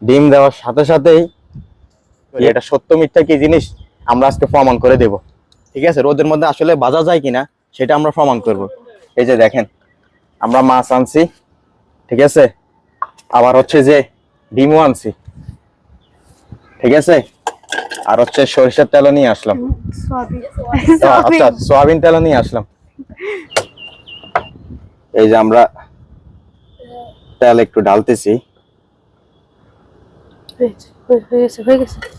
ডিম দেওয়ার সাথে সাথেই এটা সত্য মিথ্যা কি জিনিস আমরা আজকে প্রমাণ করে দেব। ঠিক আছে, রোদের মধ্যে আসলে ভাজা যায় কিনা সেটা আমরা প্রমাণ করব। এই যে দেখেন, আমরা মাছ আনছি, ঠিক আছে, আবার হচ্ছে যে ডিমও আনছি, ঠিক আছে, আর হচ্ছে সরিষার তেলও নিয়ে আসলাম। আচ্ছা, সয়াবিন তেলও নিয়ে আসলাম। এই যে আমরা তেল একটু ঢালতেছি,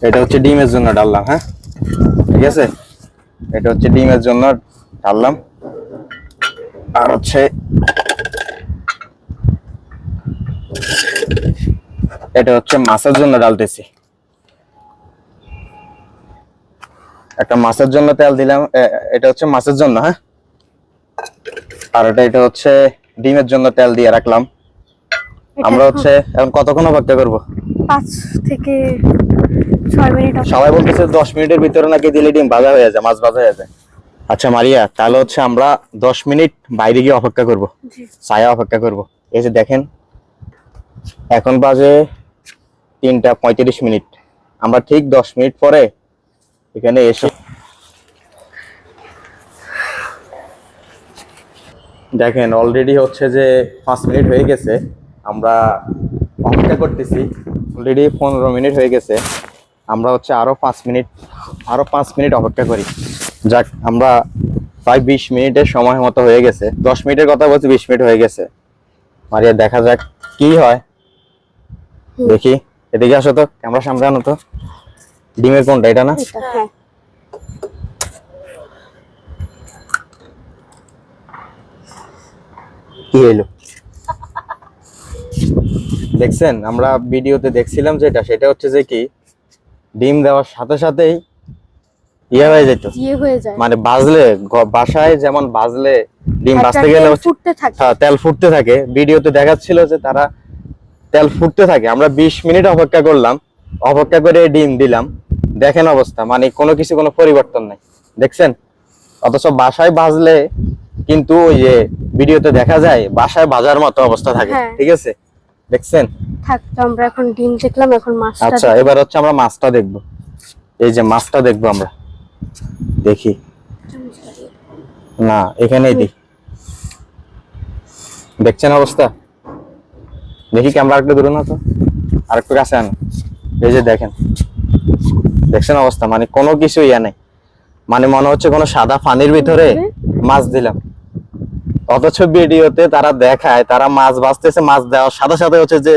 এটা হচ্ছে ডিমের জন্য ঢাললাম। হ্যাঁ, ঠিক আছে, এটা হচ্ছে ডিমের জন্য ঢাললাম। আর হচ্ছে এটা হচ্ছে মাছের জন্য ঢালতেছি। একটা মাছের জন্য তেল দিলাম, এটা হচ্ছে মাছের জন্য। হ্যাঁ, আর এটা হচ্ছে ডিমের জন্য তেল দিয়ে রাখলাম। আমরা হচ্ছে এখন কতক্ষণ অপেক্ষা করব? 5 থেকে 6 মিনিট। সবাই বলতেছে 10 মিনিটের ভিতরে নাকি দিলে ডিম ভাজা হয়ে যায়, মাছ ভাজা হয়ে যায়। আচ্ছা মারিয়া, তাহলে হচ্ছে আমরা 10 মিনিট বাইরে গিয়ে অপেক্ষা করব, ছায়া অপেক্ষা করব। এই যে দেখেন, এখন বাজে 3:35। আমরা ঠিক 10 মিনিট পরে এখানে এসে দেখেন অলরেডি হচ্ছে যে 5 মিনিট হয়ে গেছে, আমরা অপেক্ষা করতেছি। অলরেডি 15 মিনিট হয়ে গেছে, আমরা হচ্ছে আরো 5 মিনিট অপেক্ষা করি। যাক, আমরা প্রায় 20 মিনিটের সময় মতো হয়ে গেছে। 10 মিনিটের কথা বলছি, 20 মিনিট হয়ে গেছে। মারিয়া, দেখা যাক কি হয়। দেখি, এদিকে আসো তো, ক্যামেরা সামনে আনো তো। ডিমের কোনটা, এটা না? কি হলো দেখছেন? আমরা ভিডিওতে দেখছিলাম যেটা, সেটা হচ্ছে যে কি, ডিম দেওয়ার সাথে সাথেই ইয়ে হয়ে যেত, মানে বাজলে বাসায় যেমন বাজলে ডিম বাজতে গেলে তেল ফুটতে থাকে। ভিডিওতে দেখাচ্ছিল যে তারা তেল ফুটতে থাকে। আমরা 20 মিনিট অপেক্ষা করলাম, অপেক্ষা করে ডিম দিলাম। দেখেন অবস্থা, মানে কোনো কিছু কোনো পরিবর্তন নাই, দেখছেন? অথচ বাসায় বাজলে কিন্তু ওই যে ভিডিওতে দেখা যায় বাসায় বাজার মতো অবস্থা থাকে। ঠিক আছে, দেখছেন? আমরা এখন ডিম দেখলাম, এখন মাছটা। আচ্ছা, এবার হচ্ছে আমরা মাছটা দেখব। এই যে মাছটা দেখবো আমরা, দেখি না, এখানেই দিই। দেখছেন অবস্থা? দেখি ক্যামেরা একটু দূরে না তো, আর একটু কাছে আনো। এই যে দেখেন, দেখছেন অবস্থা? মানে কোনো কিছু ইয়া নেই, মানে মনে হচ্ছে কোনো সাদা পানির ভিতরে মাছ দিলাম। অথচ ভিডিওতে তারা দেখায় তারা মাছ ভাজতেছে, মাছ দেওয়ার সাথে সাথে হচ্ছে যে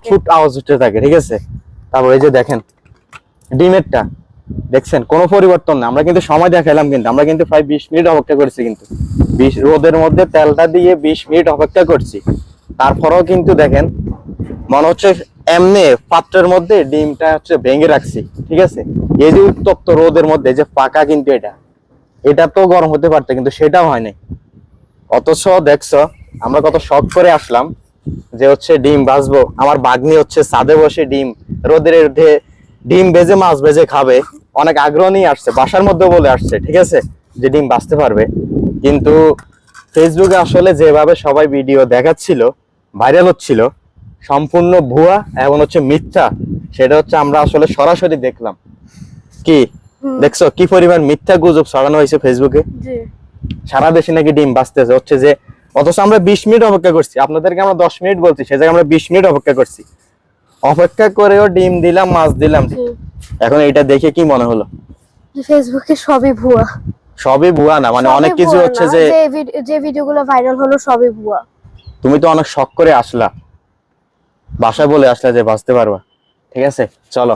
ফুট আওয়াজ উঠতে থাকে। ঠিক আছে, তারপর এই যে দেখেন ডিমেরটা, দেখছেন কোনো পরিবর্তন না। আমরা কিন্তু সময় দেখাইলাম, কিন্তু আমরা কিন্তু প্রায় 20 মিনিট অপেক্ষা করছি, কিন্তু রোদের মধ্যে তেলটা দিয়ে 20 মিনিট অপেক্ষা করছি। তারপরেও কিন্তু দেখেন মনে হচ্ছে এমনি পাত্রের মধ্যে ডিমটা হচ্ছে ভেঙে রাখছি। ঠিক আছে, এই যে উত্তপ্ত রোদের মধ্যে যে পাকা, কিন্তু এটা তো গরম হতে পারতো, কিন্তু সেটাও হয় নাই। অথচ দেখছো আমরা কত শখ করে আসলাম যে হচ্ছে ডিম ভাজবো। আমার বাগ্নি হচ্ছে ছাদে বসে রোদের মধ্যে ডিম ভেজে মাছ ভেজে খাবে, অনেক আগ্রহ নিয়ে আসছে, বাসার মধ্যে বলে আসছে, ঠিক আছে, যে ডিম ভাজতে পারবে। কিন্তু ফেসবুকে আসলে যেভাবে সবাই ভিডিও দেখাচ্ছিল, ভাইরাল হচ্ছিল, সম্পূর্ণ ভুয়া এবং হচ্ছে মিথ্যা। সেটা হচ্ছে আমরা আসলে সরাসরি দেখলাম। কি দেখছো কি পরিমাণ মিথ্যা গুজব ছড়ানো হয়েছে ফেসবুকে? সারা দেশে নাকি ডিম বাঁচতেছে হচ্ছে যে, অথচ আমরা 20 মিনিট অপেক্ষা করছি। আপনাদেরকে আমরা 10 মিনিট বলছি, সে জায়গায় আমরা 20 মিনিট অপেক্ষা করছি। অপেক্ষা করেও ডিম দিলাম, মাছ দিলাম। এখন এটা দেখে কি মনে হলো? ফেসবুকে সবই ভুয়া। সবই ভুয়া না, মানে অনেক কিছু হচ্ছে যে ভিডিওগুলো ভাইরাল হলো সবই ভুয়া। তুমি তো অনেক শখ করে আসলা, বাসায় বলে আসলা যে বাঁচতে পারবা। ঠিক আছে, চলো।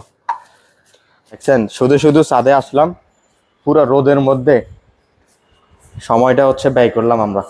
দেখছেন, শুধু শুধু ছাদে আসলাম, পুরো রোদের মধ্যে সময়টা হচ্ছে ব্যয় করলাম আমরা।